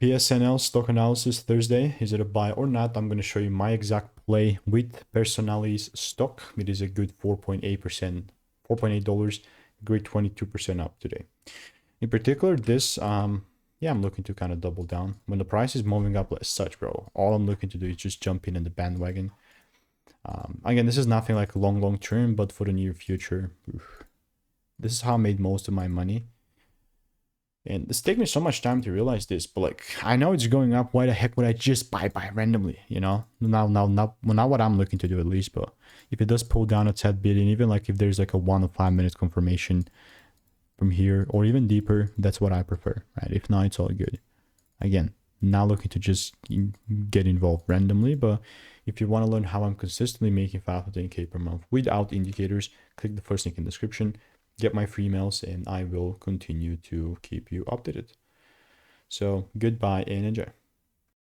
PSNL Stock Analysis Thursday. Is it a buy or not? I'm going to show you my exact play with Personalis stock. It is a good 4.8%, $4.8, great 22% up today. In particular, this, yeah, I'm looking to kind of double down. When the price is moving up as such, bro, all I'm looking to do is just jump in the bandwagon. Again, this is nothing like long term, but for the near future, this is how I made most of my money. And it's taken me so much time to realize this, but like, I know it's going up. Why the heck would I just buy randomly, you know? Not what I'm looking to do at least, but if it does pull down a tad bit, and even like if there's like a 1 or 5 minute confirmation from here or even deeper, that's what I prefer, right? If not, it's all good. Again, not looking to just get involved randomly, but if you want to learn how I'm consistently making 5 to 10K per month without indicators, click the first link in the description. Get my free emails and I will continue to keep you updated. So goodbye and enjoy.